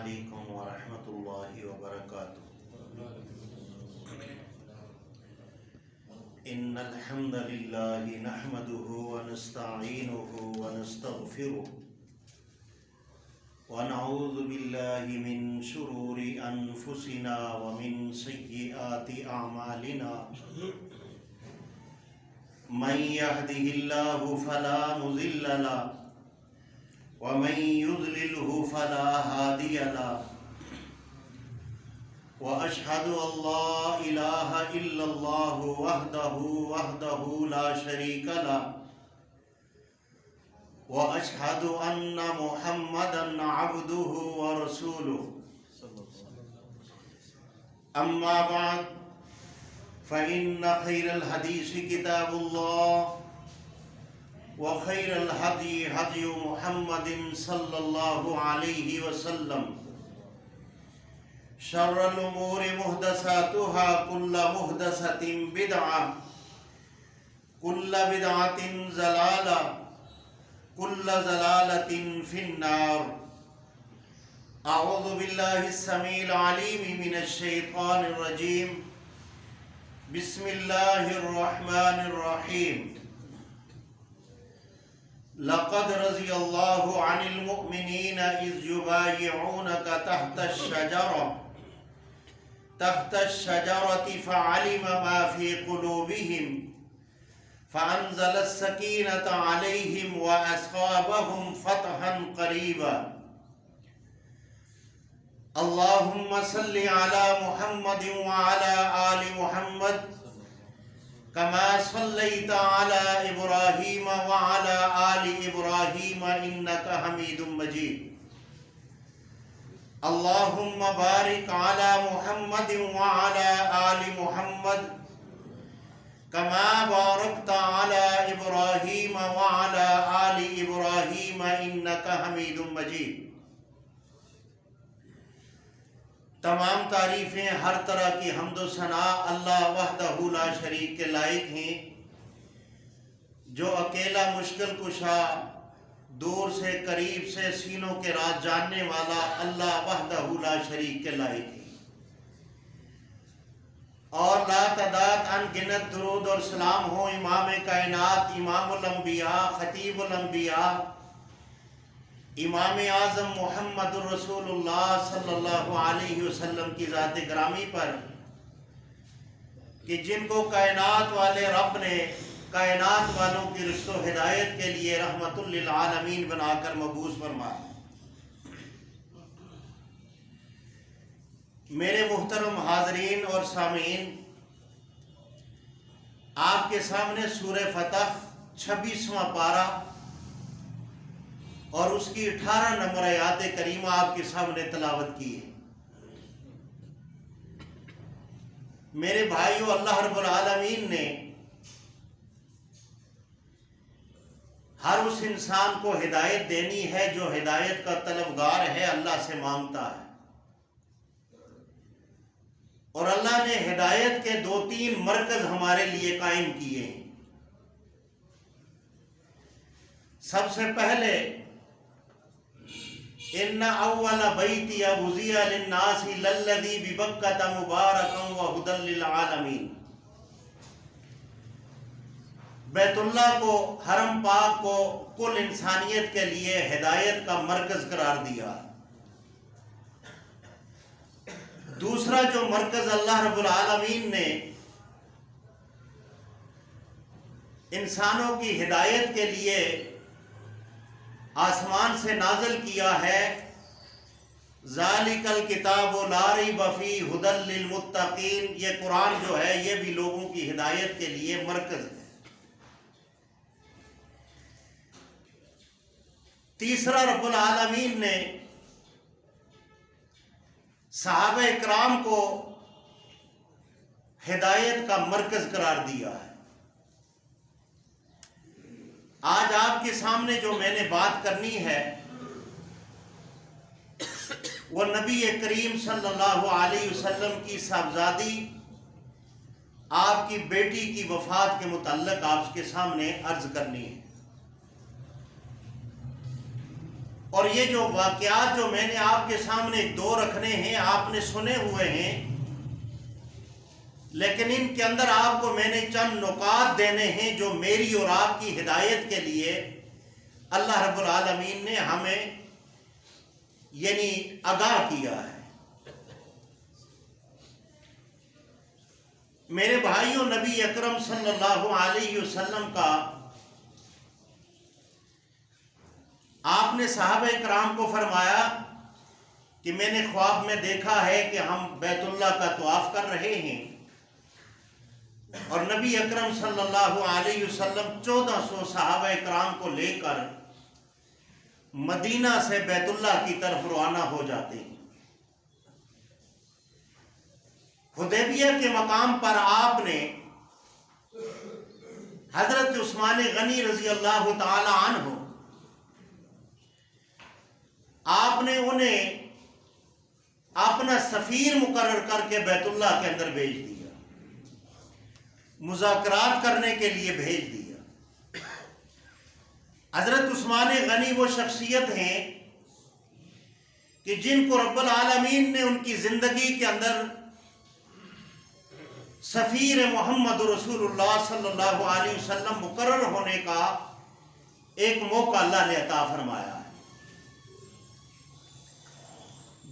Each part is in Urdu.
علیکم ورحمۃ اللہ وبرکاتہ۔ ان الحمد للہ نحمده ونستعینه ونستغفره ونعوذ باللہ من شرور انفسنا ومن سیئات اعمالنا من يهده الله فلا مضل له ومن يضلله فلا هادي له وأشهد أن لا إله إلا الله وحده لا شريك له وأشهد أن محمدا عبده ورسوله أما بعد فإن خير الحديث كتاب الله وخير الهدي هدي محمد صلى الله عليه وسلم شر الأمور محدثاتها كل محدثة بدعة كل بدعة ضلالة كل ضلالة في النار۔ أعوذ بالله السميع العليم من الشيطان الرجيم، بسم الله الرحمن الرحيم۔ لقد رضي الله عن المؤمنين إذ يبايعونك تحت الشجرة فعلم ما في قلوبهم فأنزل السكينة عليهم وأصابهم فتحا قريبا۔ اللهم صل على محمد وعلى آل محمد كما صليت على إبراهيم وعلى آل إبراهيم إنك حميد مجيد۔ اللهم بارك على محمد وعلى آل محمد كما باركت على إبراهيم وعلى آل إبراهيم إنك حميد مجيد۔ تمام تعریفیں، ہر طرح کی حمد و ثنا اللہ وحدہ لا شریک کے لائق ہیں، جو اکیلا مشکل کشا، دور سے قریب سے سینوں کے راز جاننے والا اللہ وحدہ لا شریک کے لائق ہیں، اور لا تعداد ان گنت درود اور سلام ہو امام کائنات، امام الانبیاء، خطیب الانبیاء، امام اعظم محمد الرسول اللہ صلی اللہ علیہ وسلم کی ذات گرامی پر، کہ جن کو کائنات والے رب نے کائنات والوں کی رشت و ہدایت کے لیے رحمت للعالمین بنا کر مبعوث فرمایا۔ میرے محترم حاضرین اور سامعین، آپ کے سامنے سورہ فتح 26واں پارہ اور اس کی 18 نمبر آیات کریمہ آپ کے سامنے تلاوت کی ہے۔ میرے بھائیو، اللہ رب العالمین نے ہر اس انسان کو ہدایت دینی ہے جو ہدایت کا طلبگار ہے، اللہ سے مانگتا ہے، اور اللہ نے ہدایت کے 2-3 مرکز ہمارے لیے قائم کیے ہیں۔ سب سے پہلے ان اول بیت وضع للناس للذی ببکۃ مبارکا وہدی للعالمین، بیت اللہ کو، حرم پاک کو کل انسانیت کے لیے ہدایت کا مرکز قرار دیا۔ دوسرا جو مرکز اللہ رب العالمین نے انسانوں کی ہدایت کے لیے آسمان سے نازل کیا ہے، ذالک الکتاب لا ریب فیہ ھدی للمتقین، یہ قرآن جو ہے یہ بھی لوگوں کی ہدایت کے لیے مرکز ہے۔ تیسرا، رب العالمین نے صحابہ اکرام کو ہدایت کا مرکز قرار دیا ہے۔ آج آپ کے سامنے جو میں نے بات کرنی ہے وہ نبی کریم صلی اللہ علیہ وسلم کی صاحبزادی، آپ کی بیٹی کی وفات کے متعلق آپ کے سامنے عرض کرنی ہے، اور یہ جو واقعات جو میں نے آپ کے سامنے دو رکھنے ہیں آپ نے سنے ہوئے ہیں، لیکن ان کے اندر آپ کو میں نے چند نکات دینے ہیں جو میری اور آپ کی ہدایت کے لیے اللہ رب العالمین نے ہمیں یعنی آگاہ کیا ہے۔ میرے بھائیوں، نبی اکرم صلی اللہ علیہ وسلم کا آپ نے صحابہ کرام کو فرمایا کہ میں نے خواب میں دیکھا ہے کہ ہم بیت اللہ کا طواف کر رہے ہیں اور نبی اکرم صلی اللہ علیہ وسلم 1400 صحابہ کرام کو لے کر مدینہ سے بیت اللہ کی طرف روانہ ہو جاتے ہیں۔ حدیبیہ کے مقام پر آپ نے حضرت عثمان غنی رضی اللہ تعالی عنہ آپ نے انہیں اپنا سفیر مقرر کر کے بیت اللہ کے اندر بھیج دیا، مذاکرات کرنے کے لیے بھیج دیا۔ حضرت عثمان غنی وہ شخصیت ہیں کہ جن کو رب العالمین نے ان کی زندگی کے اندر سفیر محمد رسول اللہ صلی اللہ علیہ وسلم مقرر ہونے کا ایک موقع اللہ نے عطا فرمایا ہے۔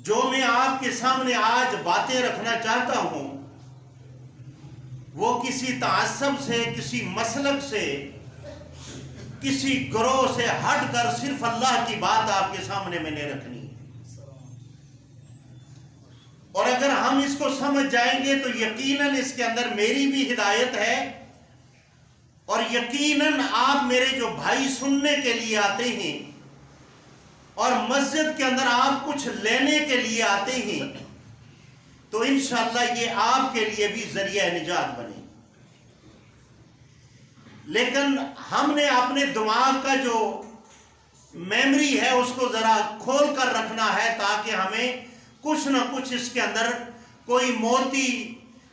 جو میں آپ کے سامنے آج باتیں رکھنا چاہتا ہوں وہ کسی تعصب سے، کسی مسلک سے، کسی گروہ سے ہٹ کر صرف اللہ کی بات آپ کے سامنے میں نے رکھنی ہے، اور اگر ہم اس کو سمجھ جائیں گے تو یقیناً اس کے اندر میری بھی ہدایت ہے، اور یقیناً آپ میرے جو بھائی سننے کے لیے آتے ہیں اور مسجد کے اندر آپ کچھ لینے کے لیے آتے ہیں تو انشاءاللہ یہ آپ کے لیے بھی ذریعہ نجات بنے۔ لیکن ہم نے اپنے دماغ کا جو میموری ہے اس کو ذرا کھول کر رکھنا ہے تاکہ ہمیں کچھ نہ کچھ اس کے اندر کوئی موتی،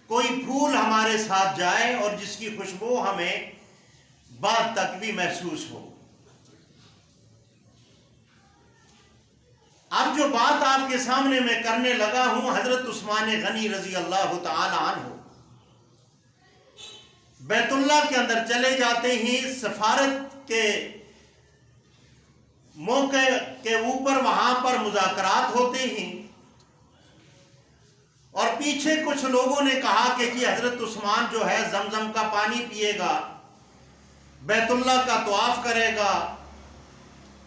کوئی پھول ہمارے ساتھ جائے اور جس کی خوشبو ہمیں بعد تک بھی محسوس ہو۔ اب جو بات آپ کے سامنے میں کرنے لگا ہوں، حضرت عثمان غنی رضی اللہ تعالی عنہ بیت اللہ کے اندر چلے جاتے ہیں، سفارت کے موقع کے اوپر وہاں پر مذاکرات ہوتے ہیں، اور پیچھے کچھ لوگوں نے کہا کہ جی حضرت عثمان جو ہے زمزم کا پانی پیے گا، بیت اللہ کا طواف کرے گا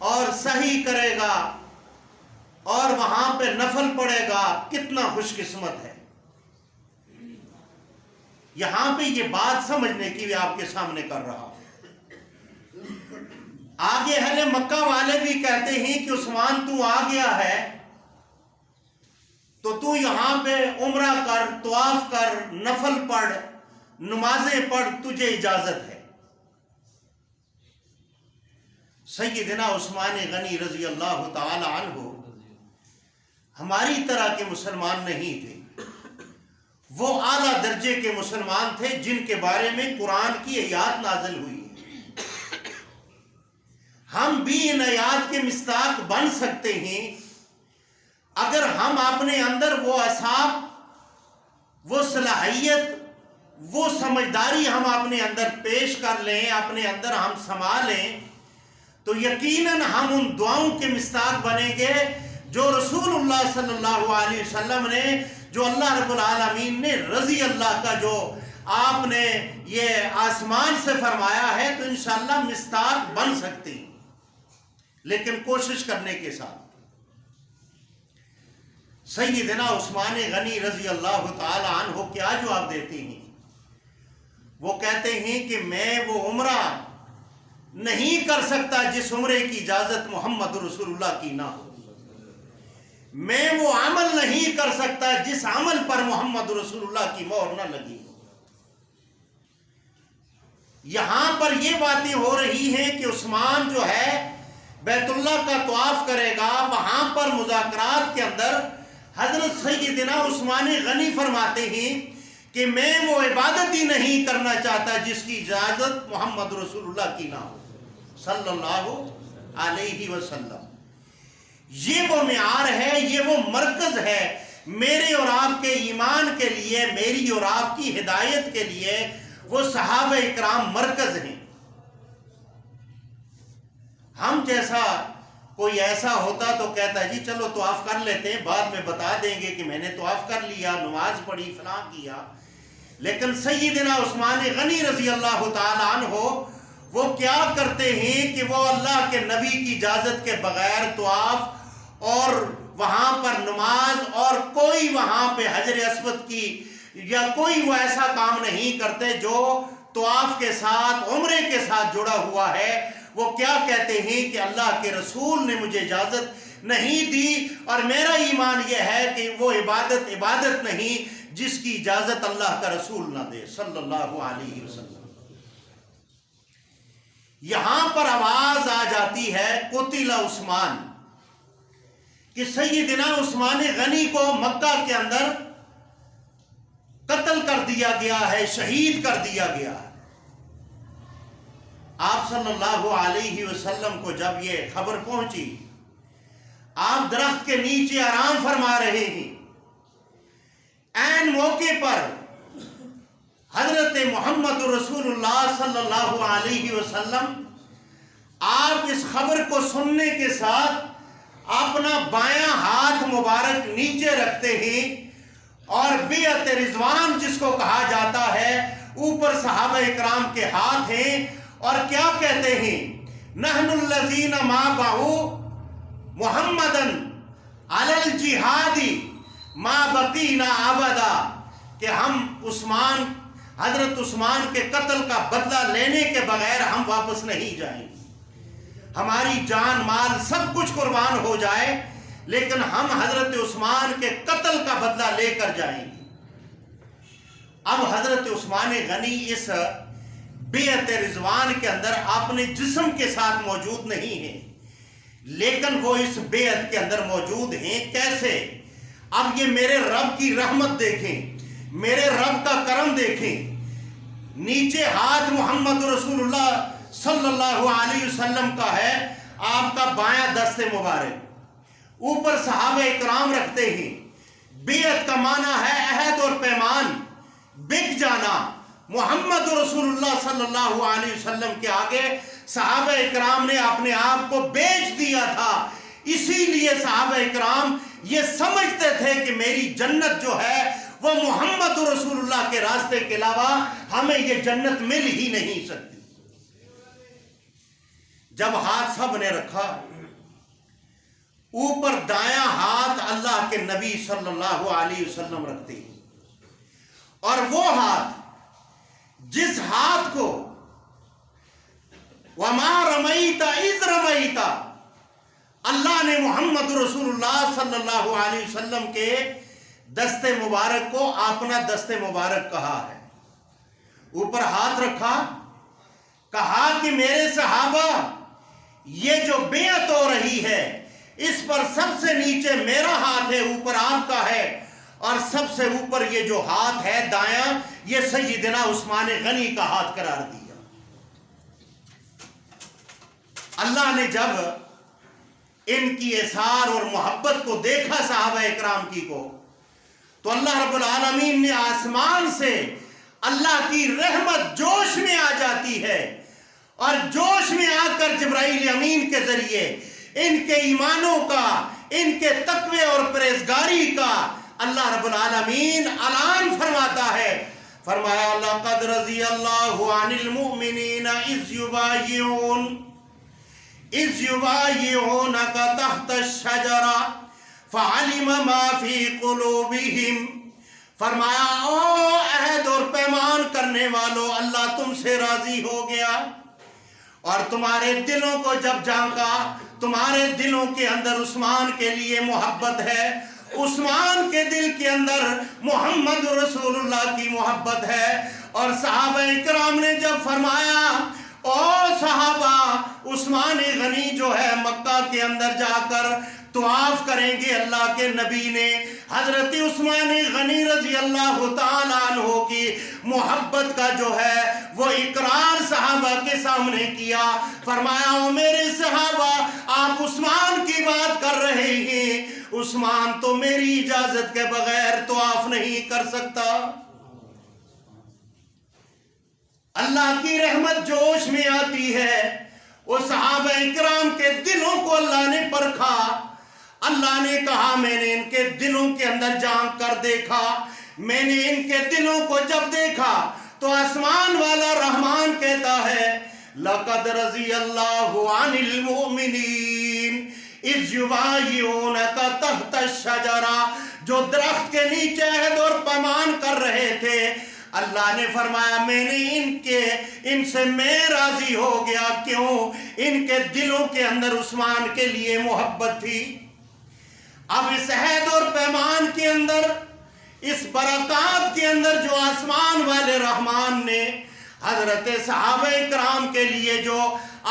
اور سعی کرے گا اور وہاں پہ نفل پڑے گا، کتنا خوش قسمت ہے۔ یہاں پہ یہ بات سمجھنے کی بھی آپ کے سامنے کر رہا ہوں۔ آگے اہل مکہ والے بھی کہتے ہیں کہ عثمان تو آ گیا ہے تو تو یہاں پہ عمرہ کر، طواف کر، نفل پڑھ، نمازیں پڑھ، تجھے اجازت ہے۔ سیدنا عثمان غنی رضی اللہ تعالی عنہ ہماری طرح کے مسلمان نہیں تھے، وہ اعلیٰ درجے کے مسلمان تھے جن کے بارے میں قرآن کی آیات نازل ہوئی ہے۔ ہم بھی ان آیات کے مصداق بن سکتے ہیں اگر ہم اپنے اندر وہ اعصاب، وہ صلاحیت، وہ سمجھداری ہم اپنے اندر پیش کر لیں، اپنے اندر ہم سما لیں، تو یقیناً ہم ان دعاؤں کے مصداق بنیں گے جو رسول اللہ صلی اللہ علیہ وسلم نے، جو اللہ رب العالمین نے رضی اللہ کا جو آپ نے یہ آسمان سے فرمایا ہے، تو انشاءاللہ مصداق بن سکتے ہیں، لیکن کوشش کرنے کے ساتھ۔ سیدنا عثمان غنی رضی اللہ تعالی عنہ کیا جواب دیتے ہیں؟ وہ کہتے ہیں کہ میں وہ عمرہ نہیں کر سکتا جس عمرے کی اجازت محمد رسول اللہ کی نہ ہو، میں وہ عمل نہیں کر سکتا جس عمل پر محمد رسول اللہ کی مہر نہ لگی ہو۔ یہاں پر یہ باتیں ہو رہی ہیں کہ عثمان جو ہے بیت اللہ کا طواف کرے گا، وہاں پر مذاکرات کے اندر حضرت سیدنا عثمان غنی فرماتے ہیں کہ میں وہ عبادت ہی نہیں کرنا چاہتا جس کی اجازت محمد رسول اللہ کی نہ ہو صلی اللہ علیہ وسلم۔ یہ وہ معیار ہے، یہ وہ مرکز ہے میرے اور آپ کے ایمان کے لیے، میری اور آپ کی ہدایت کے لیے وہ صحابہ اکرام مرکز ہیں۔ ہم جیسا کوئی ایسا ہوتا تو کہتا ہے جی چلو طواف کر لیتے ہیں، بعد میں بتا دیں گے کہ میں نے طواف کر لیا، نماز پڑھی، فلاں کیا۔ لیکن سیدنا عثمان غنی رضی اللہ تعالیٰ عنہ وہ کیا کرتے ہیں کہ وہ اللہ کے نبی کی اجازت کے بغیر طواف اور وہاں پر نماز اور کوئی وہاں پہ حجر اسود کی یا کوئی وہ ایسا کام نہیں کرتے جو طواف کے ساتھ عمرے کے ساتھ جڑا ہوا ہے۔ وہ کیا کہتے ہیں کہ اللہ کے رسول نے مجھے اجازت نہیں دی، اور میرا ایمان یہ ہے کہ وہ عبادت نہیں جس کی اجازت اللہ کا رسول نہ دے صلی اللہ علیہ وسلم۔ یہاں پر آواز آ جاتی ہے قتل عثمان، کہ سیدنا عثمان غنی کو مکہ کے اندر قتل کر دیا گیا ہے، شہید کر دیا گیا ہے۔ آپ صلی اللہ علیہ وسلم کو جب یہ خبر پہنچی، آپ درخت کے نیچے آرام فرما رہے ہیں، عین موقع پر حضرت محمد رسول اللہ صلی اللہ علیہ وسلم آپ اس خبر کو سننے کے ساتھ اپنا بایاں ہاتھ مبارک نیچے رکھتے ہیں، اور بیعت رضوان جس کو کہا جاتا ہے، اوپر صحابہ اکرام کے ہاتھ ہیں، اور کیا کہتے ہیں، نحن الذین مابعوا محمدًا علی الجہاد ما بقینا ابدا، کہ ہم حضرت عثمان کے قتل کا بدلہ لینے کے بغیر ہم واپس نہیں جائیں گے۔ ہماری جان مال سب کچھ قربان ہو جائے لیکن ہم حضرت عثمان کے قتل کا بدلہ لے کر جائیں گے۔ اب حضرت عثمان غنی اس بیعت رضوان کے اندر اپنے جسم کے ساتھ موجود نہیں ہیں، لیکن وہ اس بیعت کے اندر موجود ہیں۔ کیسے؟ اب یہ میرے رب کی رحمت دیکھیں، میرے رب کا کرم دیکھیں۔ نیچے ہاتھ محمد رسول اللہ صلی اللہ علیہ وسلم کا ہے، آپ کا بایاں دست مبارک، اوپر صحابہ اکرام رکھتے ہیں۔ بیعت کا معنی ہے عہد اور پیمان، بک جانا۔ محمد رسول اللہ صلی اللہ علیہ وسلم کے آگے صحابہ اکرام نے اپنے آپ کو بیچ دیا تھا۔ اسی لیے صحابہ اکرام یہ سمجھتے تھے کہ میری جنت جو ہے وہ محمد رسول اللہ کے راستے کے علاوہ ہمیں یہ جنت مل ہی نہیں سکتی۔ جب ہاتھ سب نے رکھا، اوپر دایاں ہاتھ اللہ کے نبی صلی اللہ علیہ وسلم رکھتے ہیں، اور وہ ہاتھ جس ہاتھ کو وَمَا رَمَيْتَ إِذْ رَمَيْتَ اللہ نے محمد رسول اللہ صلی اللہ علیہ وسلم کے دست مبارک کو اپنا دست مبارک کہا ہے، اوپر ہاتھ رکھا، کہا کہ میرے صحابہ یہ جو بیعت ہو رہی ہے اس پر سب سے نیچے میرا ہاتھ ہے، اوپر آپ کا ہے، اور سب سے اوپر یہ جو ہاتھ ہے دایاں، یہ سیدنا عثمان غنی کا ہاتھ قرار دیا۔ اللہ نے جب ان کی اثار اور محبت کو دیکھا صحابہ اکرام کی کو، تو اللہ رب العالمین نے آسمان سے اللہ کی رحمت جوش میں آ جاتی ہے، اور جوش میں آ کر جبرائیل امین کے ذریعے ان کے ایمانوں کا، ان کے تقوی اور پرہیزگاری کا اللہ رب العالمین اعلان فرماتا ہے۔ فرمایا لَقَدْ رَضِيَ اللَّهُ عَنِ الْمُؤْمِنِينَ إِذْ يُبَايِعُونَكَ تَحْتَ الشَّجَرَةِ فَعَلِمَ مَا فِي قُلُوبِهِمْ۔ فرمایا او عہد اور پیمان کرنے والو، اللہ تم سے راضی ہو گیا، اور تمہارے دلوں کو جب جھانکا، تمہارے دلوں کے اندر عثمان کے لیے محبت ہے، عثمان کے دل کے اندر محمد رسول اللہ کی محبت ہے۔ اور صحابہ اکرام نے جب فرمایا او صحابہ، عثمان غنی جو ہے مکہ کے اندر جا کر طواف کریں گے۔ اللہ کے نبی نے حضرت عثمان غنی رضی اللہ تعالیٰ عنہ کی محبت کا جو ہے وہ اقرار صحابہ کے سامنے کیا۔ فرمایا او میرے صحابہ، آپ عثمان کی بات کر رہے ہیں، عثمان تو میری اجازت کے بغیر طواف نہیں کر سکتا۔ اللہ کی رحمت جوش میں آتی ہے، وہ صحابہ اکرام کے دلوں کو اللہ نے پرکھا۔ اللہ نے کہا میں نے ان کے دلوں کے اندر جھانک کر دیکھا، میں نے ان کے دلوں کو جب دیکھا تو آسمان والا رحمان کہتا ہے لَقَدْ رَضِيَ اللَّهُ عَنِ الْمُؤْمِنِينَ اِذْ يُبَايِعُونَكَ تَحْتَ الشَّجَرَةِ، جو درخت کے نیچے عہد اور پیمان کر رہے تھے، اللہ نے فرمایا میں نے ان سے میں راضی ہو گیا۔ کیوں؟ ان کے دلوں کے اندر عثمان کے لیے محبت تھی۔ اب اس عہد اور پیمان کے اندر، اس برکات کے اندر جو آسمان والے رحمان نے حضرت صحابہ کرام کے لیے جو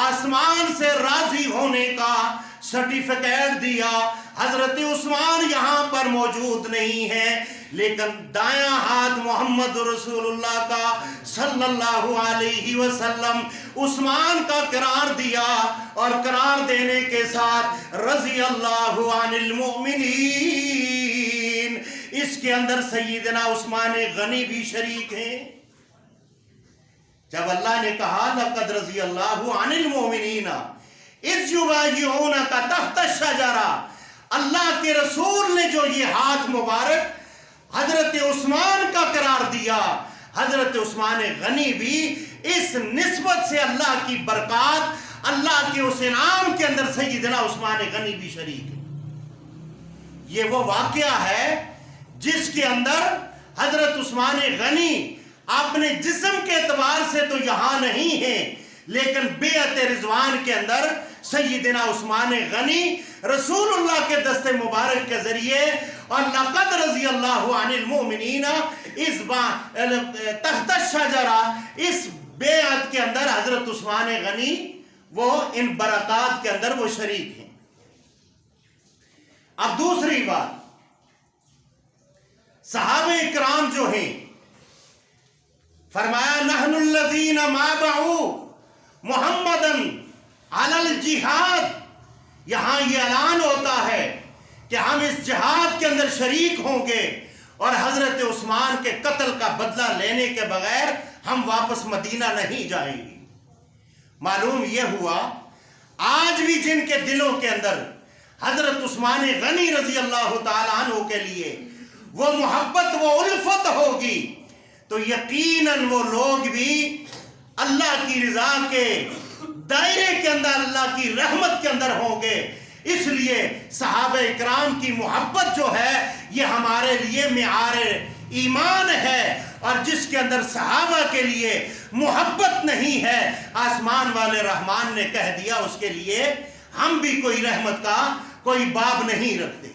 آسمان سے راضی ہونے کا سرٹیفکیٹ دیا، حضرت عثمان یہاں پر موجود نہیں ہے، لیکن دایاں ہاتھ محمد رسول اللہ کا صلی اللہ علیہ وسلم عثمان کا قرار دیا، اور قرار دینے کے ساتھ رضی اللہ عن المؤمنین، اس کے اندر سیدنا عثمان غنی بھی شریک ہیں۔ جب اللہ نے کہا لقد رضی اللہ عن المؤمنین اذ یبایعونک تحت الشجرہ، اللہ کے رسول نے جو یہ ہاتھ مبارک حضرت عثمان کا قرار دیا، حضرت عثمان غنی بھی اس نسبت سے اللہ کی برکات، اللہ کے اس انعام کے اندر سیدنا عثمان غنی بھی شریک ہے۔ یہ وہ واقعہ ہے جس کے اندر حضرت عثمان غنی اپنے جسم کے اعتبار سے تو یہاں نہیں ہیں، لیکن بیعت رضوان کے اندر سیدنا عثمان غنی رسول اللہ کے دست مبارک کے ذریعے اور لقد رضی اللہ عن المؤمنین تحت الشجرہ، اس بیعت کے اندر حضرت عثمان غنی وہ ان برکات کے اندر وہ شریک ہیں۔ اب دوسری بات، صحابہ اکرام جو ہیں، فرمایا نحن الذین مابعوا محمدًا علی الجہاد، یہاں یہ اعلان ہوتا ہے کہ ہم اس جہاد کے اندر شریک ہوں گے، اور حضرت عثمان کے قتل کا بدلہ لینے کے بغیر ہم واپس مدینہ نہیں جائیں گے۔ معلوم یہ ہوا آج بھی جن کے دلوں کے اندر حضرت عثمان غنی رضی اللہ تعالیٰ عنہ کے لیے وہ محبت، وہ الفت ہوگی، تو یقیناً وہ لوگ بھی اللہ کی رضا کے دائرے کے اندر، اللہ کی رحمت کے اندر ہوں گے۔ اس لیے صحابہ اکرام کی محبت جو ہے یہ ہمارے لیے معیار ایمان ہے، اور جس کے اندر صحابہ کے لیے محبت نہیں ہے، آسمان والے رحمان نے کہہ دیا اس کے لیے ہم بھی کوئی رحمت کا کوئی باب نہیں رکھتے۔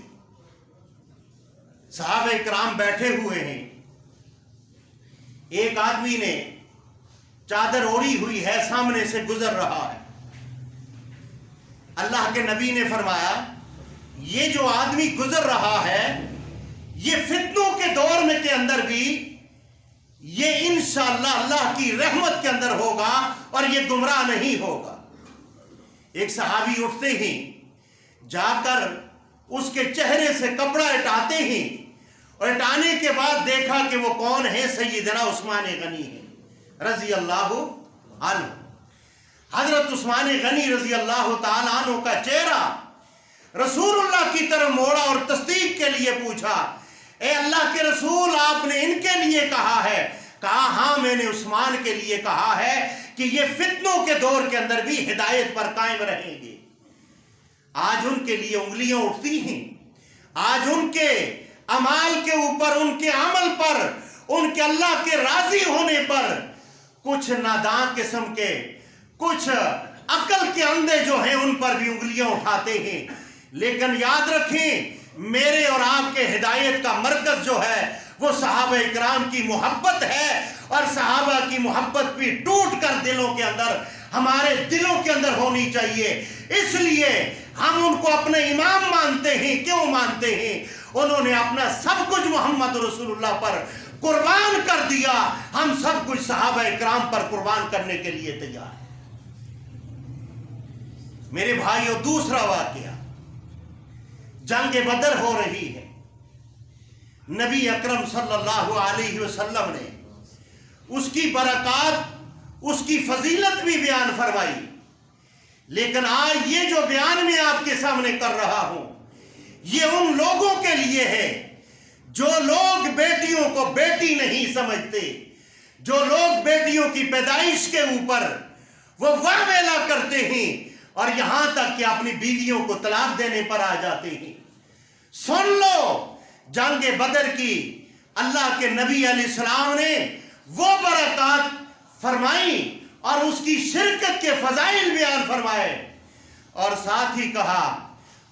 صحابہ اکرام بیٹھے ہوئے ہیں، ایک آدمی نے چادر اوڑھی ہوئی ہے، سامنے سے گزر رہا ہے۔ اللہ کے نبی نے فرمایا یہ جو آدمی گزر رہا ہے یہ فتنوں کے دور میں کے اندر بھی یہ انشاءاللہ اللہ کی رحمت کے اندر ہوگا اور یہ گمراہ نہیں ہوگا۔ ایک صحابی اٹھتے ہیں، جا کر اس کے چہرے سے کپڑا ہٹاتے ہیں، اور ہٹانے کے بعد دیکھا کہ وہ کون ہے؟ سیدنا عثمان غنی ہے رضی اللہ عنہ۔ حضرت عثمان غنی رضی اللہ تعالیٰ عنہ کا چہرہ رسول اللہ کی طرف موڑا اور تصدیق کے لیے پوچھا اے اللہ کے رسول، آپ نے ان کے لیے کہا ہے؟ کہا ہاں میں نے عثمان کے لیے کہا ہے کہ یہ فتنوں کے دور کے اندر بھی ہدایت پر قائم رہیں گے۔ آج ان کے لیے انگلیاں اٹھتی ہیں، آج ان کے اعمال کے اوپر، ان کے عمل پر، ان کے اللہ کے راضی ہونے پر کچھ ناداں قسم کے، کچھ عقل کے اندھے جو ہیں ان پر بھی انگلیاں اٹھاتے ہیں۔ لیکن یاد رکھیں میرے اور آپ کے ہدایت کا مرکز جو ہے وہ صحابہ اکرام کی محبت ہے، اور صحابہ کی محبت بھی ٹوٹ کر دلوں کے اندر، ہمارے دلوں کے اندر ہونی چاہیے۔ اس لیے ہم ان کو اپنے امام مانتے ہیں. کیوں مانتے ہیں؟ انہوں نے اپنا سب کچھ محمد رسول اللہ پر قربان کر دیا. ہم سب کچھ صحابہ اکرام پر قربان کرنے کے لیے تیار ہیں. میرے بھائیو، دوسرا واقعہ، جنگ بدر ہو رہی ہے. نبی اکرم صلی اللہ علیہ وسلم نے اس کی برکات، اس کی فضیلت بھی بیان فرمائی. لیکن آج یہ جو بیان میں آپ کے سامنے کر رہا ہوں، یہ ان لوگوں کے لیے ہے جو لوگ بیٹیوں کو بیٹی نہیں سمجھتے، جو لوگ بیٹیوں کی پیدائش کے اوپر وہ واہ ویلا کرتے ہیں اور یہاں تک کہ اپنی بیویوں کو طلاق دینے پر آ جاتے ہیں. سن لو، جنگ بدر کی اللہ کے نبی علیہ السلام نے وہ برکات فرمائی اور اس کی شرکت کے فضائل بیان فرمائے، اور ساتھ ہی کہا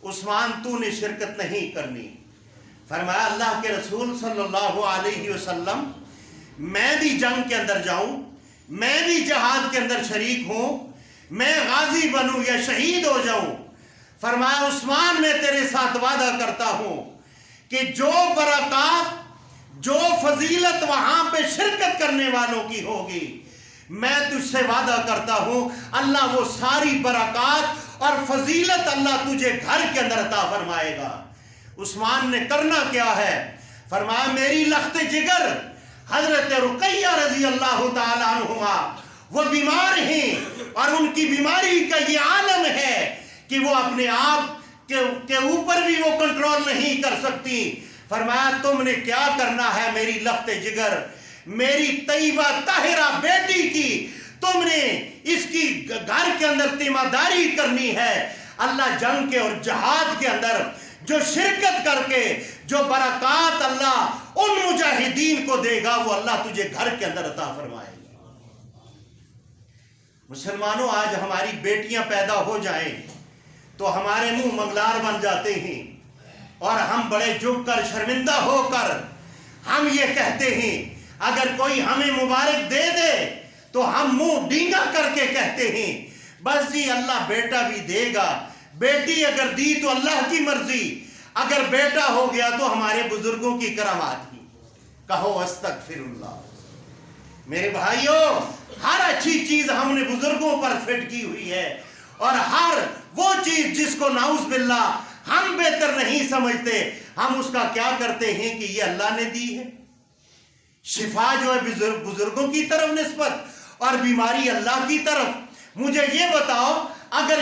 عثمان تو نے شرکت نہیں کرنی. فرمایا اللہ کے رسول صلی اللہ علیہ وسلم، میں بھی جنگ کے اندر جاؤں، میں بھی جہاد کے اندر شریک ہوں، میں غازی بنوں یا شہید ہو جاؤں. فرمایا عثمان میں تیرے ساتھ وعدہ کرتا ہوں کہ جو برکات، جو فضیلت وہاں پہ شرکت کرنے والوں کی ہوگی، میں تجھ سے وعدہ کرتا ہوں اللہ وہ ساری برکات اور فضیلت اللہ تجھے گھر کے اندر عطا فرمائے گا. عثمان نے کرنا کیا ہے؟ فرمایا میری لخت جگر حضرت رقیہ رضی اللہ تعالیٰ عنہما وہ بیمار ہیں اور ان کی بیماری کا یہ عالم ہے کہ وہ اپنے آپ کے اوپر بھی وہ کنٹرول نہیں کر سکتی. فرمایا تم نے کیا کرنا ہے؟ میری لخت جگر، میری طیبہ طاہرہ بیٹی کی تم نے اس کی گھر کے اندر تیمارداری کرنی ہے. اللہ جنگ کے اور جہاد کے اندر جو شرکت کر کے جو برکات اللہ ان مجاہدین کو دے گا وہ اللہ تجھے گھر کے اندر عطا فرمائے گا. مسلمانوں، آج ہماری بیٹیاں پیدا ہو جائیں تو ہمارے منہ منگلار بن جاتے ہیں اور ہم بڑے جھک کر شرمندہ ہو کر ہم یہ کہتے ہیں، اگر کوئی ہمیں مبارک دے دے تو ہم منہ ڈینگا کر کے کہتے ہیں بس جی اللہ بیٹا بھی دے گا، بیٹی اگر دی تو اللہ کی مرضی، اگر بیٹا ہو گیا تو ہمارے بزرگوں کی کرامات ہی. کہو استغفر اللہ. میرے بھائیوں، ہر اچھی چیز ہم نے بزرگوں پر فٹ کی ہوئی ہے، اور ہر وہ چیز جس کو نعوذ باللہ ہم بہتر نہیں سمجھتے، ہم اس کا کیا کرتے ہیں کہ یہ اللہ نے دی ہے. شفا جو ہے بزرگوں کی طرف نسبت اور بیماری اللہ کی طرف. مجھے یہ بتاؤ، اگر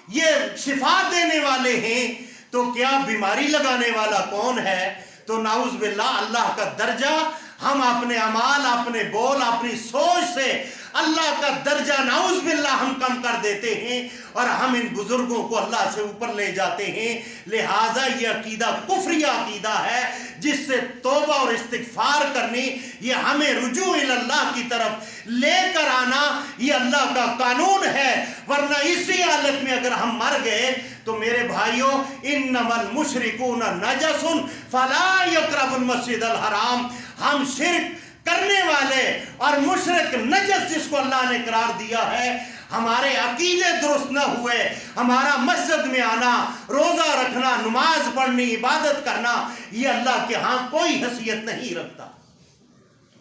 یہ شفا دینے والے ہیں تو کیا بیماری لگانے والا کون ہے؟ تو نعوذ باللہ اللہ کا درجہ ہم اپنے اعمال، اپنے بول، اپنی سوچ سے اللہ کا درجہ نعوذ باللہ ہم کم کر دیتے ہیں اور ہم ان بزرگوں کو اللہ سے اوپر لے جاتے ہیں. لہٰذا یہ عقیدہ کفری عقیدہ ہے جس سے توبہ اور استغفار کرنی، یہ ہمیں رجوع اللہ کی طرف لے کر آنا، یہ اللہ کا قانون ہے. ورنہ اسی حالت میں اگر ہم مر گئے تو میرے بھائیوں، انما المشرکون نجس فلا یقربوا المسجد الحرام، ہم شرک کرنے والے اور مشرک نجس جس کو اللہ نے قرار دیا ہے، ہمارے عقیدے درست نہ ہوئے، ہمارا مسجد میں آنا، روزہ رکھنا، نماز پڑھنی، عبادت کرنا، یہ اللہ کے ہاں کوئی حیثیت نہیں رکھتا.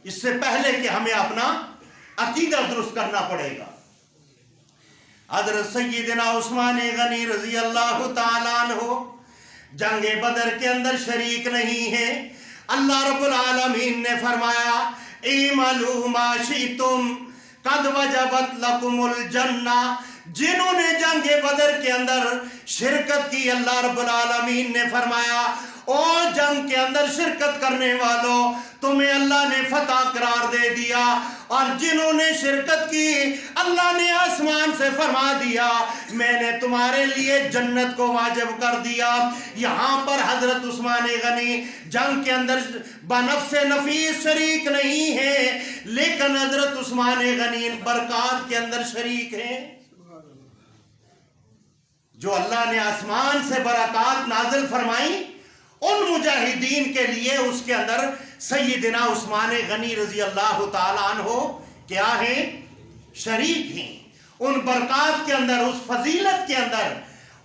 اس سے پہلے کہ ہمیں اپنا عقیدہ درست کرنا پڑے گا. حضرت سیدنا عثمان غنی رضی اللہ تعالیٰ عنہ جنگ بدر کے اندر شریک نہیں ہے. اللہ رب العالمین نے فرمایا اعملوا ما شئتم قد وجبت لکم الجنہ. جنہوں نے جنگ بدر کے اندر شرکت کی، اللہ رب العالمین نے فرمایا او جنگ کے اندر شرکت کرنے والوں، تمہیں اللہ نے فتح قرار دے دیا. اور جنہوں نے شرکت کی اللہ نے آسمان سے فرما دیا میں نے تمہارے لیے جنت کو واجب کر دیا. یہاں پر حضرت عثمان غنی جنگ کے اندر بنفس نفیس شریک نہیں ہے، لیکن حضرت عثمان غنی برکات کے اندر شریک ہیں. جو اللہ نے آسمان سے برکات نازل فرمائی ان مجاہدین کے لیے، اس کے اندر سیدنا عثمان غنی رضی اللہ تعالیٰ عنہ کیا ہیں؟ شریک ہیں. ان برکات کے اندر، اس فضیلت کے اندر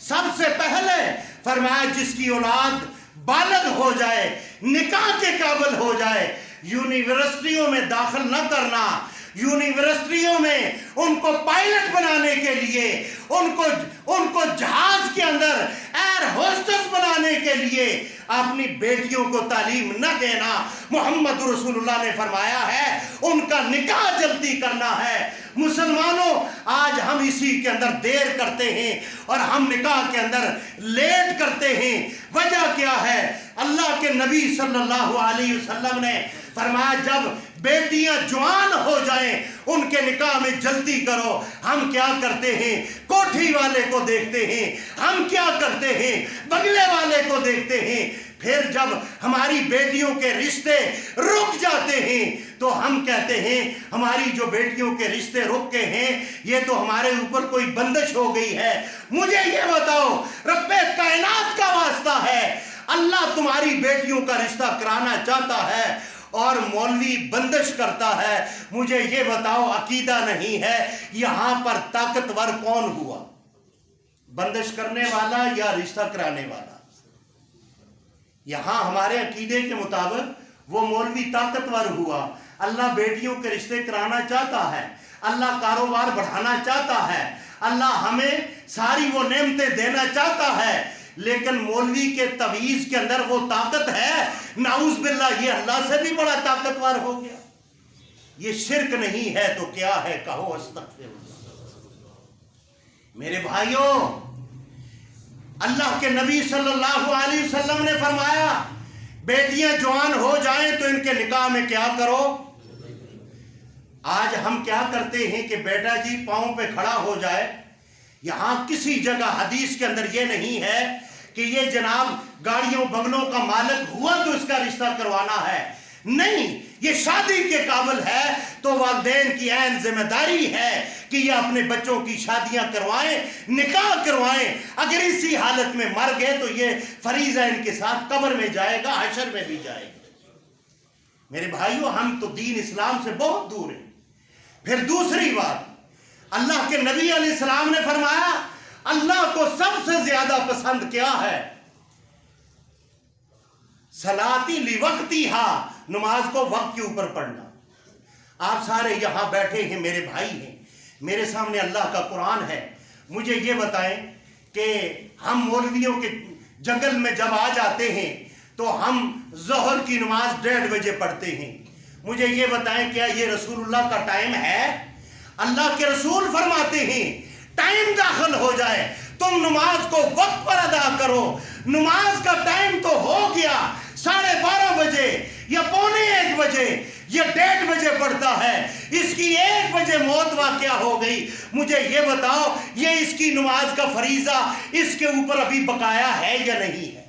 سب سے پہلے فرمایا جس کی اولاد بالغ ہو جائے، نکاح کے قابل ہو جائے، یونیورسٹیوں میں داخل نہ کرنا، یونیورسٹیوں میں ان کو پائلٹ بنانے کے لیے، ان کو جہاز کے اندر ایئر ہوسٹس بنانے کے لیے اپنی بیٹیوں کو تعلیم نہ دینا۔ محمد رسول اللہ نے فرمایا ہے ان کا نکاح جلدی کرنا ہے۔ مسلمانوں آج ہم اسی کے اندر دیر کرتے ہیں اور ہم نکاح کے اندر لیٹ کرتے ہیں۔ وجہ کیا ہے؟ اللہ کے نبی صلی اللہ علیہ وسلم نے فرمایا جب بیٹیاں جوان ہو جائیں ان کے نکاح میں جلدی کرو۔ ہم کیا کرتے ہیں؟ کوٹھی والے کو دیکھتے ہیں، ہم کیا کرتے ہیں؟ بنگلے والے کو دیکھتے ہیں۔ پھر جب ہماری بیٹیوں کے رشتے رک جاتے ہیں تو ہم کہتے ہیں ہماری جو بیٹیوں کے رشتے رک کے ہیں یہ تو ہمارے اوپر کوئی بندش ہو گئی ہے۔ مجھے یہ بتاؤ، رب کائنات کا واسطہ ہے، اللہ تمہاری بیٹیوں کا رشتہ کرانا چاہتا ہے اور مولوی بندش کرتا ہے، مجھے یہ بتاؤ عقیدہ نہیں ہے، یہاں پر طاقتور کون ہوا؟ بندش کرنے والا یا رشتہ کرانے والا؟ یہاں ہمارے عقیدے کے مطابق وہ مولوی طاقتور ہوا۔ اللہ بیٹیوں کے رشتے کرانا چاہتا ہے، اللہ کاروبار بڑھانا چاہتا ہے، اللہ ہمیں ساری وہ نعمتیں دینا چاہتا ہے، لیکن مولوی کے تویز کے اندر وہ طاقت ہے، نعوذ باللہ یہ اللہ سے بھی بڑا طاقتور ہو گیا۔ یہ شرک نہیں ہے تو کیا ہے؟ کہو استغفر اللہ۔ میرے بھائیوں، اللہ کے نبی صلی اللہ علیہ وسلم نے فرمایا بیٹیاں جوان ہو جائیں تو ان کے نکاح میں کیا کرو؟ آج ہم کیا کرتے ہیں کہ بیٹا جی پاؤں پہ کھڑا ہو جائے، یہاں کسی جگہ حدیث کے اندر یہ نہیں ہے کہ یہ جناب گاڑیوں بنگلوں کا مالک ہوا تو اس کا رشتہ کروانا ہے، نہیں، یہ شادی کے قابل ہے تو والدین کی عین ذمہ داری ہے کہ یہ اپنے بچوں کی شادیاں کروائیں، نکاح کروائیں۔ اگر اسی حالت میں مر گئے تو یہ فریضہ ان کے ساتھ قبر میں جائے گا، حشر میں بھی جائے گا۔ میرے بھائیوں، ہم تو دین اسلام سے بہت دور ہیں۔ پھر دوسری بات، اللہ کے نبی علیہ السلام نے فرمایا اللہ کو سب سے زیادہ پسند کیا ہے؟ صلاتی لوقتیہا، نماز کو وقت کے اوپر پڑھنا۔ آپ سارے یہاں بیٹھے ہیں، میرے بھائی ہیں، میرے سامنے اللہ کا قرآن ہے، مجھے یہ بتائیں کہ ہم مولویوں کے جنگل میں جب آ جاتے ہیں تو ہم ظہر کی نماز 1:30 بجے پڑھتے ہیں۔ مجھے یہ بتائیں کیا یہ رسول اللہ کا ٹائم ہے؟ اللہ کے رسول فرماتے ہیں ٹائم داخل ہو جائے تم نماز کو وقت پر ادا کرو۔ نماز کا ٹائم تو ہو گیا، 12:30 بجے یا 12:45 بجے یا 1:30 بجے پڑھتا ہے، اس کی 1 بجے موت واقعہ ہو گئی۔ مجھے یہ بتاؤ یہ اس کی نماز کا فریضہ اس کے اوپر ابھی بقایا ہے یا نہیں ہے؟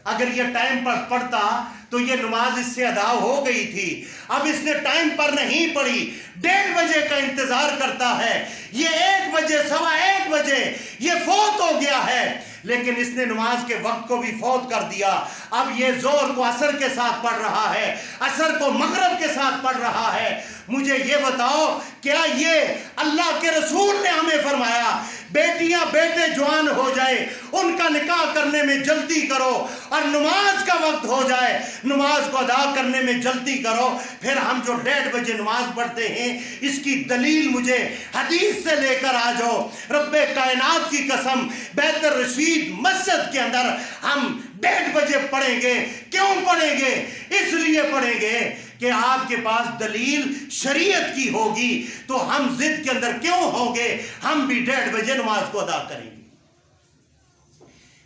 اگر یہ ٹائم پر پڑھتا تو یہ نماز اس سے ادا ہو گئی تھی، اب اس نے ٹائم پر نہیں پڑھی، 1:30 بجے کا انتظار کرتا ہے، یہ 1 بجے 1:15 بجے یہ فوت ہو گیا ہے، لیکن اس نے نماز کے وقت کو بھی فوت کر دیا۔ اب یہ ظہر کو عصر کے ساتھ پڑھ رہا ہے، عصر کو مغرب کے ساتھ پڑھ رہا ہے۔ مجھے یہ بتاؤ کیا یہ اللہ کے رسول نے ہمیں فرمایا بیٹیاں بیٹے جوان ہو جائے ان کا نکاح کرنے میں جلدی کرو اور نماز کا وقت ہو جائے نماز کو ادا کرنے میں جلدی کرو؟ پھر ہم جو 1:30 بجے نماز پڑھتے ہیں اس کی دلیل مجھے حدیث سے لے کر آ جاؤ۔ رب کائنات کی قسم بیت الرشید مسجد کے اندر ہم 1:30 بجے پڑھیں گے۔ کیوں پڑھیں گے؟ اس لیے پڑھیں گے کہ آپ کے پاس دلیل شریعت کی ہوگی تو ہم ضد کے اندر کیوں ہوں گے، ہم بھی 1:30 بجے نماز کو ادا کریں گے۔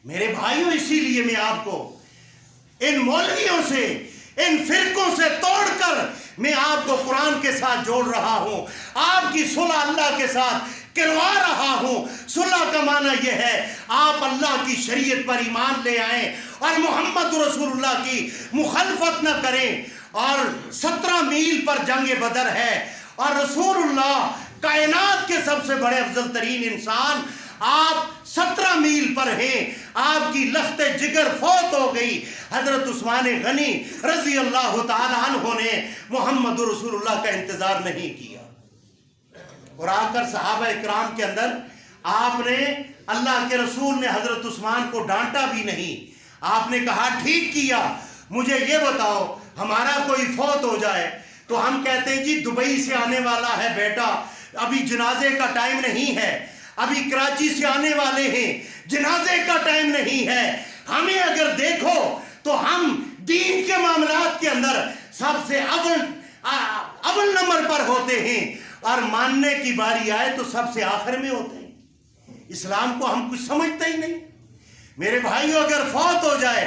میرے بھائیوں، اسی لیے میں آپ کو ان مولویوں سے ان فرقوں سے توڑ کر میں آپ کو قرآن کے ساتھ جوڑ رہا ہوں، آپ کی صلح اللہ کے ساتھ کروا رہا ہوں۔ صلح کا معنی یہ ہے آپ اللہ کی شریعت پر ایمان لے آئیں اور محمد رسول اللہ کی مخالفت نہ کریں۔ اور 17 میل پر جنگ بدر ہے اور رسول اللہ کائنات کے سب سے بڑے افضل ترین انسان، آپ 17 میل پر ہیں، آپ کی لخت جگر فوت ہو گئی۔ حضرت عثمان غنی رضی اللہ تعالی عنہ نے محمد رسول اللہ کا انتظار نہیں کیا اور آ کر صحابہ اکرام کے اندر آپ نے اللہ کے رسول نے حضرت عثمان کو ڈانٹا بھی نہیں. آپ نے کہا ٹھیک کیا. مجھے یہ بتاؤ ہمارا کوئی فوت ہو جائے تو ہم کہتے ہیں جی دبئی سے آنے والا ہے بیٹا, ابھی جنازے کا ٹائم نہیں ہے, ابھی کراچی سے آنے والے ہیں, جنازے کا ٹائم نہیں ہے. ہمیں اگر دیکھو تو ہم دین کے معاملات کے اندر سب سے اول نمبر پر ہوتے ہیں, اور ماننے کی باری آئے تو سب سے آخر میں ہوتے ہیں. اسلام کو ہم کچھ سمجھتے ہی نہیں. میرے بھائیو, اگر فوت ہو جائے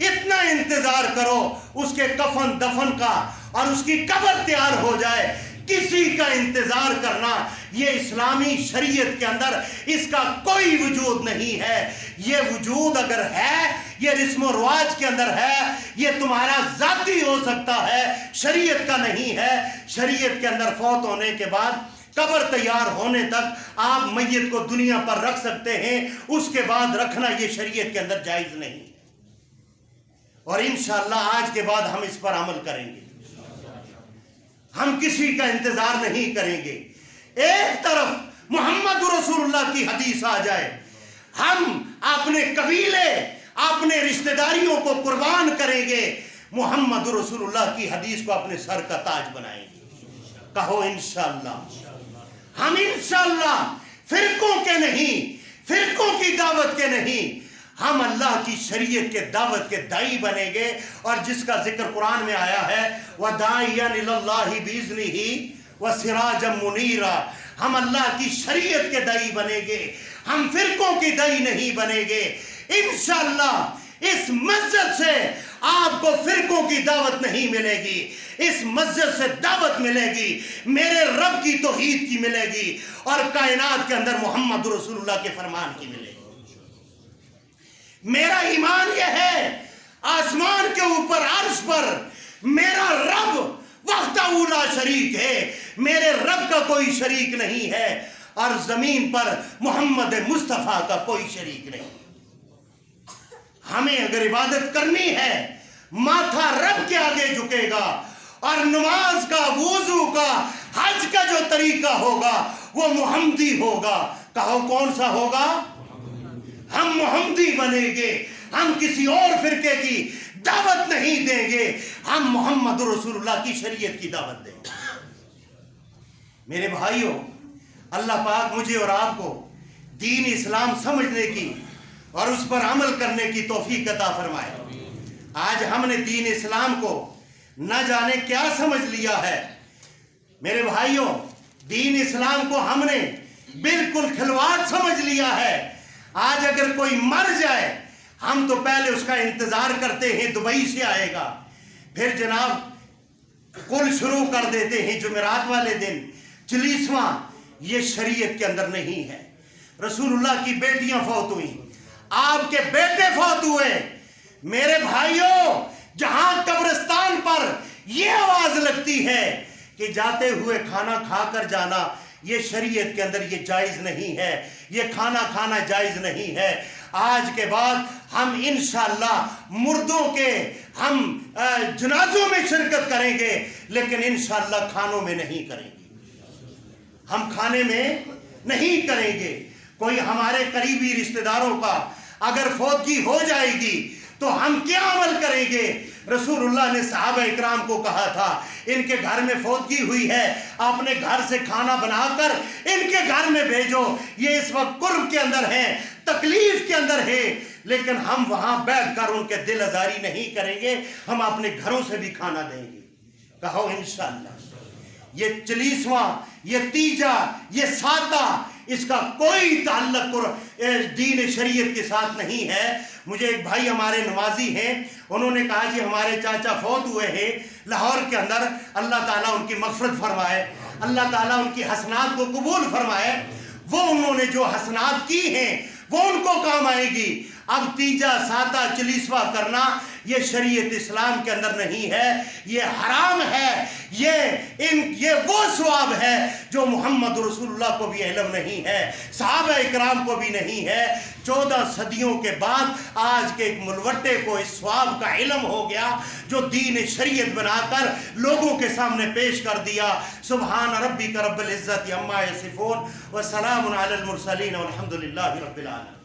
اتنا انتظار کرو اس کے کفن دفن کا اور اس کی قبر تیار ہو جائے. کسی کا انتظار کرنا یہ اسلامی شریعت کے اندر اس کا کوئی وجود نہیں ہے. یہ وجود اگر ہے یہ رسم و رواج کے اندر ہے, یہ تمہارا ذاتی ہو سکتا ہے, شریعت کا نہیں ہے. شریعت کے اندر فوت ہونے کے بعد قبر تیار ہونے تک آپ میت کو دنیا پر رکھ سکتے ہیں, اس کے بعد رکھنا یہ شریعت کے اندر جائز نہیں. اور انشاءاللہ آج کے بعد ہم اس پر عمل کریں گے, ہم کسی کا انتظار نہیں کریں گے. ایک طرف محمد رسول اللہ کی حدیث آ جائے, ہم اپنے قبیلے اپنے رشتہ داریوں کو قربان کریں گے, محمد رسول اللہ کی حدیث کو اپنے سر کا تاج بنائیں گے. کہو انشاءاللہ. ہم انشاءاللہ فرقوں کے نہیں, فرقوں کی دعوت کے نہیں, ہم اللہ کی شریعت کے دعوت کے دائی بنیں گے. اور جس کا ذکر قرآن میں آیا ہے وَدَاعِيًا إِلَى اللَّهِ بِإِذْنِهِ وَسِرَاجًا مُنِيرًا, ہم اللہ کی شریعت کے دائی بنیں گے, ہم فرقوں کی دائی نہیں بنیں گے. انشاءاللہ اس مسجد سے آپ کو فرقوں کی دعوت نہیں ملے گی, اس مسجد سے دعوت ملے گی میرے رب کی توحید کی ملے گی, اور کائنات کے اندر محمد رسول اللہ کے فرمان کی ملے گی. میرا ایمان یہ ہے آسمان کے اوپر عرش پر میرا رب وحدہ لا شریک ہے, میرے رب کا کوئی شریک نہیں ہے, اور زمین پر محمد مصطفیٰ کا کوئی شریک نہیں. ہمیں اگر عبادت کرنی ہے ماتھا رب کے آگے جھکے گا, اور نماز کا, وضو کا, حج کا جو طریقہ ہوگا وہ محمدی ہوگا. کہو کون سا ہوگا؟ ہم محمدی بنیں گے, ہم کسی اور فرقے کی دعوت نہیں دیں گے, ہم محمد رسول اللہ کی شریعت کی دعوت دیں گے. میرے بھائیوں, اللہ پاک مجھے اور آپ کو دین اسلام سمجھنے کی اور اس پر عمل کرنے کی توفیق عطا فرمائے. آج ہم نے دین اسلام کو نہ جانے کیا سمجھ لیا ہے. میرے بھائیوں, دین اسلام کو ہم نے بالکل کھلواڑ سمجھ لیا ہے. آج اگر کوئی مر جائے ہم تو پہلے اس کا انتظار کرتے ہیں دبئی سے آئے گا, پھر جناب کل شروع کر دیتے ہیں جمعرات والے دن چلیسواں. یہ شریعت کے اندر نہیں ہے. رسول اللہ کی بیٹیاں فوت ہوئیں, آپ کے بیٹے فوت ہوئے. میرے بھائیوں, جہاں قبرستان پر یہ آواز لگتی ہے کہ جاتے ہوئے کھانا کھا کر جانا, یہ شریعت کے اندر یہ جائز نہیں ہے, یہ کھانا کھانا جائز نہیں ہے. آج کے بعد ہم انشاءاللہ مردوں کے ہم جنازوں میں شرکت کریں گے, لیکن انشاءاللہ کھانوں میں نہیں کریں گے, ہم کھانے میں نہیں کریں گے. کوئی ہمارے قریبی رشتہ داروں کا اگر فوتگی ہو جائے گی تو ہم کیا عمل کریں گے؟ رسول اللہ نے صحابہ اکرام کو کہا تھا ان کے گھر میں فوتگی ہوئی ہے, اپنے گھر سے کھانا بنا کر ان کے گھر میں بھیجو. یہ اس وقت قرب کے اندر ہیں, تکلیف کے اندر ہے, لیکن ہم وہاں بیٹھ کر ان کے دل آزاری نہیں کریں گے, ہم اپنے گھروں سے بھی کھانا دیں گے. کہو انشاءاللہ. یہ چلیسواں, یہ تیجا, یہ ساتہ, اس کا کوئی تعلق دین شریعت کے ساتھ نہیں ہے. مجھے ایک بھائی ہمارے نمازی ہیں, انہوں نے کہا جی ہمارے چاچا فوت ہوئے ہیں لاہور کے اندر, اللہ تعالیٰ ان کی مغفرت فرمائے, اللہ تعالیٰ ان کی حسنات کو قبول فرمائے. وہ انہوں نے جو حسنات کی ہیں وہ ان کو کام آئے گی. اب تیجا ساتہ چلیسوا کرنا یہ شریعت اسلام کے اندر نہیں ہے، یہ حرام ہے، یہ وہ ثواب ہے جو محمد رسول اللہ کو بھی علم نہیں ہے، صحابہ اکرام کو بھی نہیں ہے۔ 14 صدیوں کے بعد آج کے ایک ملوٹے کو اس ثواب کا علم ہو گیا جو دین شریعت بنا کر لوگوں کے سامنے پیش کر دیا۔ سبحان ربک رب العزت عما یصفون وسلام علی المرسلین والحمد للہ رب العالمین۔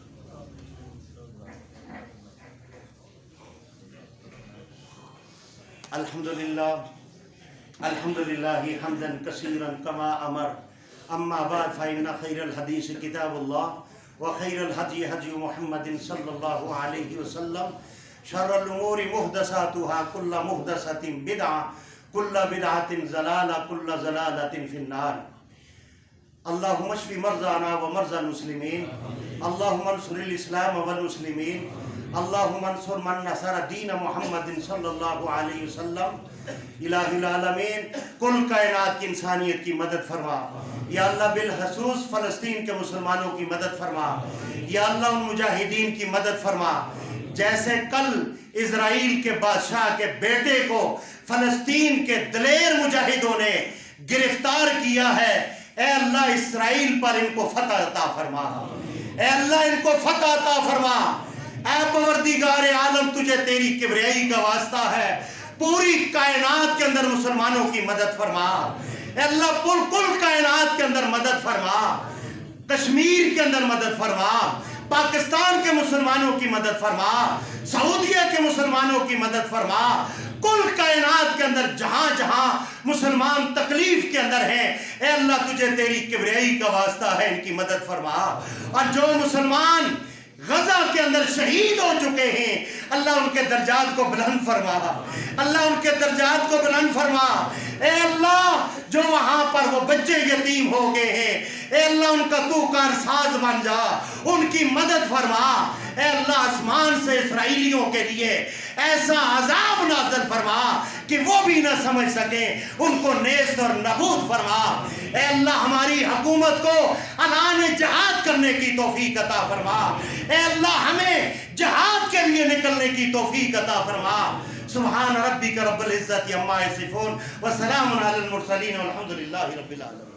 الحمد للہ حمدا کثیرا کما امر، اما بعد فإن خیر الحدیث کتاب اللہ وخیر الہدی ہدی محمد صلی اللہ علیہ وسلم، شر الامور محدثاتها کل محدثۃ بدعہ کل بدعۃ ضلالہ کل ضلالۃ فی النار۔ اللہم اشف مرضانا ومرضى المسلمین، اللہم انصر الاسلام والمسلمین، اللہم انصر من نصر دین محمد صلی اللہ علیہ وسلم۔ الہ العالمین، کل کائنات کی انسانیت کی مدد فرما یا اللہ، بالخصوص فلسطین کے مسلمانوں کی مدد فرما یا اللہ، ان مجاہدین کی مدد فرما جیسے کل اسرائیل کے بادشاہ کے بیٹے کو فلسطین کے دلیر مجاہدوں نے گرفتار کیا ہے۔ اے اللہ، اسرائیل پر ان کو فتح عطا فرما، اے اللہ ان کو فتح عطا فرما۔ اے پروردگار عالم، تجھے تیری کبریائی کا واسطہ ہے، پوری کائنات کے اندر مسلمانوں کی مدد فرما۔ اے اللہ، کل کائنات کے اندر مدد فرما، کشمیر کے اندر مدد فرما، پاکستان کے مسلمانوں کی مدد فرما، سعودیہ کے مسلمانوں کی مدد فرما، کل کائنات کے اندر جہاں جہاں مسلمان تکلیف کے اندر ہیں، اے اللہ تجھے تیری کبریائی کا واسطہ ہے، ان کی مدد فرما۔ اور جو مسلمان غزہ کے اندر شہید ہو چکے ہیں، اللہ ان کے درجات کو بلند فرما، اللہ ان کے درجات کو بلند فرما۔ اے اللہ، جو وہاں پر وہ بچے یتیم ہو گئے ہیں، اے اللہ ان کا تو کارساز بن جا، ان کی مدد فرما۔ اے اللہ، آسمان سے اسرائیلیوں کے لیے ایسا عذاب نازل فرما کہ وہ بھی نہ سمجھ سکیں، ان کو نیست اور نابود فرما۔ اے اللہ، ہماری حکومت کو اعلان جہاد کرنے کی توفیق عطا فرما۔ اے اللہ، ہمیں جہاد کے لیے نکلنے کی توفیق عطا فرما۔ سبحان ربک رب العزت عما یصفون وسلام علی المرسلین والحمد للہ رب العالمین۔